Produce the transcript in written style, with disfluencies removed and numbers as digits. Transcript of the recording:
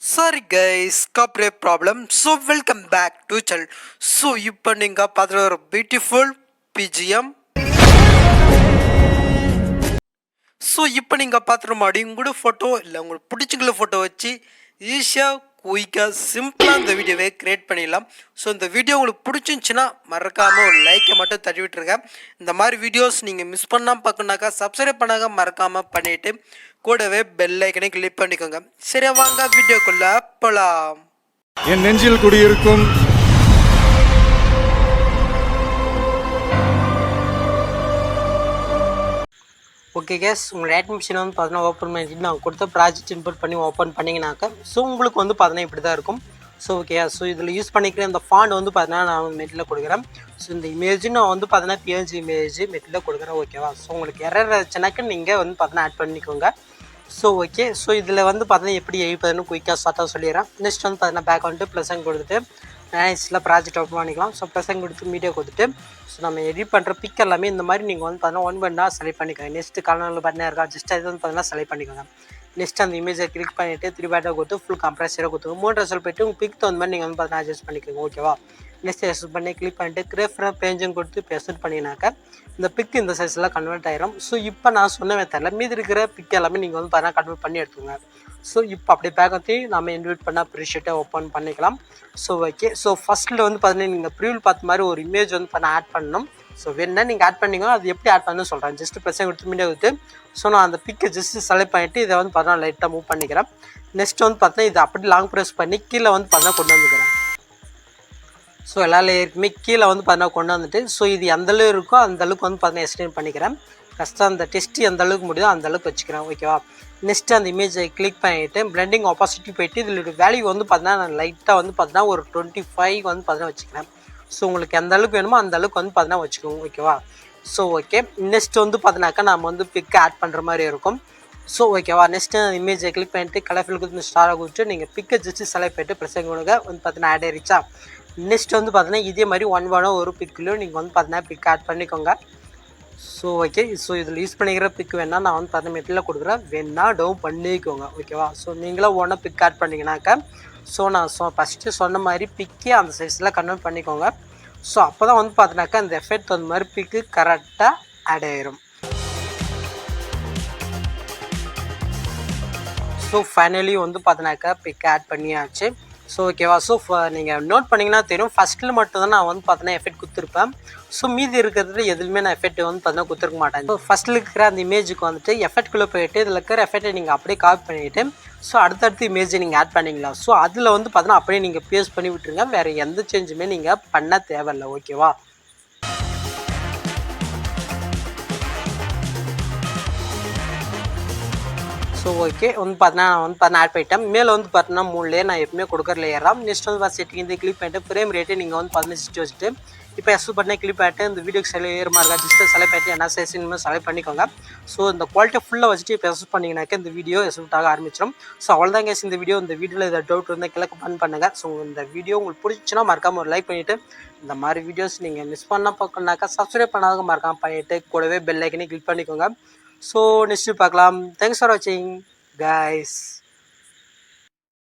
Sorry guys, copyright problem. So welcome back to channel. So இப்போ நீங்க பார்க்குற ஒரு பியூட்டிஃபுல் பிஜிஎம். ஸோ இப்போ நீங்கள் பார்த்துற மாதிரி உங்களோட ஃபோட்டோ இல்லை உங்களுக்கு பிடிச்சிங்கள ஃபோட்டோ வச்சு ஈஸியாக குயிக்காக சிம்பிளாக இந்த வீடியோவை க்ரியேட் பண்ணிடலாம். ஸோ இந்த வீடியோ உங்களுக்கு பிடிச்சிருந்துச்சின்னா மறக்காமல் ஒரு லைக்கை மட்டும் தட்டி விட்டுருங்க. இந்த மாதிரி வீடியோஸ் நீங்கள் மிஸ் பண்ணாமல் பார்க்கணுனாக்கா சப்ஸ்கிரைப் பண்ணாங்க மறக்காமல் பண்ணிவிட்டு கூடவே பெல் ஐக்கனை கிளிக் பண்ணிக்கோங்க. சரி வாங்க வீடியோக்குள்ளே போகலாம். என் நெஞ்சில் குடியிருக்கும் ஓகே கேஸ், உங்கள் ரைட் மிஷினை வந்து பார்த்தீங்கன்னா ஓப்பன் பண்ணிட்டு நான் கொடுத்த ப்ராஜெக்ட் இன்புட் பண்ணி ஓப்பன் பண்ணிங்கனாக்கா ஸோ உங்களுக்கு வந்து பார்த்தீங்கன்னா இப்படி தான் இருக்கும். ஸோ ஓகே, ஸோ இதில் யூஸ் பண்ணிக்கிற இந்த ஃபாண்ட் வந்து பார்த்தீங்கன்னா நான் மெட்டில் கொடுக்குறேன். ஸோ இந்த இமேஜ் நான் வந்து பார்த்தீங்கன்னா பிஎன்ஜி இமேஜ் மெட்டில் கொடுக்குறேன். ஓகேவா? ஸோ உங்களுக்கு எரர் ஆச்சுனாக்க நீங்கள் வந்து பார்த்தீங்கன்னா ஆட் பண்ணிக்கோங்க. ஸோ ஓகே, ஸோ இதில் வந்து பார்த்தீங்கன்னா எப்படி எழுப்பதுன்னு குயிக்காக ஸ்டார்ட்டாக சொல்லிடுறேன். நெக்ஸ்ட் வந்து பார்த்தீங்கன்னா பேக் வந்துட்டு ப்ளஸன் கொடுத்துட்டு மேனேஜில் ப்ராஜெக்ட் ஓப்பன் பண்ணிக்கலாம். ஸோ ப்ளஸன் கொடுத்து மீடியா கொடுத்துட்டு ஸோ நம்ம எடிட் பண்ணுற பிக் எல்லாமே இந்த மாதிரி நீங்கள் வந்து பார்த்தீங்கன்னா ஒன் பண்ணால் செலக்ட் பண்ணிக்கோங்க. நெக்ஸ்ட்டு காலனில் பட்டனாக இருக்கா ஜஸ்ட் அது வந்து பார்த்தீங்கன்னா செலக்ட் பண்ணிக்கோங்க. நெக்ஸ்ட் அந்த இமேஜை கிளிக் பண்ணிவிட்டு 3 பேட்டாக கொடுத்து ஃபுல் கம்ப்ரஸரை கொடுத்துங்க. 3 ரிசல்ட் போய்ட்டு உங்கள் பிக் தகுந்த மாதிரி நீங்கள் வந்து பார்த்தீங்கன்னா அட்ஜஸ்ட் பண்ணிக்கோங்க. ஓகேவா? நெக்ஸ்ட் எக்ஸ்ட் பண்ணி கிளிக் பண்ணிட்டு கிரேஃபராக பேஞ்சும் கொடுத்து இப்போ எக்ஸ்ட் பண்ணினாக்கா இந்த பிக் இந்த சைஸில் கன்வெர்ட் ஆயிரும். ஸோ இப்போ நான் சொன்ன மெத்தடில் மீதி இருக்கிற பிக் எல்லாமே நீங்கள் வந்து பார்த்தீங்கன்னா கன்வெர்ட் பண்ணி எடுத்துங்க. ஸோ இப்போ அப்படி பேக் வந்து நம்ம இன்வைட் பண்ணால் ப்ரீஷீட்டை ஓப்பன் பண்ணிக்கலாம். ஸோ ஓகே, ஸோ ஃபஸ்ட்டில் வந்து பார்த்தீங்கன்னா நீங்கள் ப்ரீவில் பார்த்த மாதிரி ஒரு இமேஜ் வந்து பண்ண ஆட் பண்ணணும். ஸோ வேணா நீங்கள் ஆட் பண்ணிங்க, அது எப்படி ஆட் பண்ணணும்னு சொல்கிறேன். ஜஸ்ட் ப்ரெஸ் கொடுத்து மீடியா கொடுத்து ஸோ நான் அந்த பிக்கை ஜஸ்ட்டு செலக்ட் பண்ணிவிட்டு இதை வந்து பார்த்தீங்கன்னா லைட்டாக மூவ் பண்ணிக்கிறேன். நெக்ஸ்ட் வந்து பார்த்தீங்கன்னா இதை அப்படி லாங் ப்ரெஸ் பண்ணி கீழே வந்து பார்த்தீங்கன்னா கொண்டு வந்துக்கிறேன். ஸோ எல்லா லேயருக்குமே கீழே வந்து பார்த்தீங்கன்னா கொண்டு வந்துட்டு ஸோ இது எந்தளவு இருக்கோ அந்தளவுக்கு வந்து பார்த்தீங்கன்னா எக்ஸ்டெண்ட் பண்ணிக்கிறேன். ஃபஸ்ட்டு அந்த டெஸ்ட்டு எந்த அளவுக்கு முடியுதோ அந்தளவுக்கு வச்சுக்கிறேன். ஓகேவா? நெக்ஸ்ட்டு அந்த இமேஜை கிளிக் பண்ணிவிட்டு பிளெண்டிங் ஆப்போசிட்டி போய்ட்டு இதில் வேல்யூ வந்து பார்த்தீங்கன்னா நான் லைட்டாக வந்து பார்த்தீங்கன்னா ஒரு 25 வந்து பார்த்தீங்கன்னா வச்சுக்கிறேன். ஸோ உங்களுக்கு எந்த அளவுக்கு வேணுமோ அந்த அளவுக்கு வந்து பார்த்தீங்கன்னா வச்சுக்கோங்க. ஓகேவா? ஸோ ஓகே, நெக்ஸ்ட் வந்து பார்த்தீங்கன்னாக்கா நம்ம வந்து பிக் ஆட் பண்ணுற மாதிரி இருக்கும். ஸோ ஓகேவா? நெக்ஸ்ட்டு இமேஜை கிளிக் பண்ணிட்டு கலர்ஃபில் கொடுத்து ஸ்டாராக கொடுத்து நீங்கள் பிக்கை ஜஸ்ட்டு செலக்ட் பண்ணிட்டு ப்ரெஸ் கொடுங்க. வந்து பார்த்தீங்கன்னா ஆட் ஆயிடுச்சா? நெக்ஸ்ட் வந்து பார்த்தீங்கன்னா இதே மாதிரி ஒன் ஒரு பிக்லையும் நீங்கள் வந்து பார்த்தீங்கன்னா பிக் ஆட் பண்ணிக்கோங்க. ஸோ ஓகே, ஸோ இதில் யூஸ் பண்ணிக்கிற பிக் வேணால் நான் வந்து பார்த்தீங்கன்னா மெட்டில் கொடுக்குறேன், வேணா டவுன் பண்ணிக்கோங்க. ஓகேவா? ஸோ நீங்களும் ஒன்றா பிக் ஆட் பண்ணிங்கனாக்கா ஸோ நான் ஃபஸ்ட்டு சொன்ன மாதிரி பிக்கே அந்த சைஸில் கன்வெர்ட் பண்ணிக்கோங்க. ஸோ அப்போ தான் வந்து பார்த்தீங்கன்னாக்கா அந்த எஃபெக்ட் அந்த மாதிரி பிக்கு கரெக்டாக ஆட் ஆயிரும். ஸோ ஃபைனலி வந்து பார்த்தீங்கன்னாக்கா பிக் ஆட் பண்ணியாச்சு. ஸோ ஓகேவா? ஸோ நீங்கள் நோட் பண்ணிங்கன்னா தெரியும், ஃபஸ்ட்டில் மட்டும்தான் நான் வந்து பார்த்தீங்கன்னா எஃபெக்ட் கொடுத்துருப்பேன். ஸோ மீதி இருக்கிறதுல எதுவுமே நான் எஃபெக்ட் வந்து பார்த்தீங்கன்னா கொடுத்துருக்க மாட்டேன். ஸோ ஃபஸ்ட்டில் இருக்கிற அந்த இமேஜுக்கு வந்துட்டு எஃபெக்ட்குள்ளே போயிட்டு இதில் இருக்கிற எஃபெக்ட்டை நீங்கள் அப்படியே காப்பி பண்ணிவிட்டு ஸோ அடுத்தடுத்து இமேஜை நீங்கள் ஆட் பண்ணிக்கலாம். ஸோ அதில் வந்து பார்த்தீங்கன்னா அப்படியே நீங்கள் பேஸ்ட் பண்ணி விட்டுருங்க. வேறு எந்த சேஞ்சுமே நீங்கள் பண்ண தேவையில்லை. ஓகேவா? ஸோ ஓகே, வந்து பார்த்தீங்கன்னா நான் வந்து பார்த்தீங்கன்னா ஆட் பண்ணிட்டேன். மேலே வந்து பார்த்தீங்கன்னா 3 லேயர் நான் எப்பவுமே கொடுக்குற லேயராக. நெக்ஸ்ட் வந்து பார்த்து செட்டிங் இந்த கிளிக் பண்ணிட்டு ஃப்ரேம் ரேட்டு நீங்கள் வந்து 15 வச்சுட்டு இப்போ எக்ஸ்ட் பண்ணி கிளிக் பண்ணிட்டு இந்த வீடியோக்கு செலவு மார்க்கா ஜஸ்ட்டு செலக்ட் பண்ணிட்டு என்ன சைஸ்ன்னு செலக்ட் பண்ணிக்கோங்க. ஸோ இந்த குவாலிட்டி ஃபுல்லாக வச்சுட்டு இப்போ எக்ஸ்ட் பண்ணிங்கனாக்கா இந்த வீடியோ எக்ஸ்ட் ஆக ஆரம்பிச்சிடும். ஸோ அவ்வளோதான் கேஸ் இந்த வீடியோவில் ஏதாவது டவுட் இருந்தால் கிளக்க பண்ணுங்கள். ஸோ இந்த வீடியோ உங்களுக்கு பிடிச்சின்னா மறக்காமல் ஒரு லைக் பண்ணிவிட்டு இந்த மாதிரி வீடியோஸ் நீங்கள் மிஸ் பண்ண பார்க்கணுனாக்கா சப்ஸ்கிரைப் பண்ணாத மறக்காமல் பண்ணிவிட்டு கூடவே பெல் ஐக்கனே கிளிக் பண்ணிக்கோங்க. ஸோ நெக்ஸ்ட்டு பார்க்கலாம். தேங்க்ஸ் ஃபார் வாட்சிங் guys.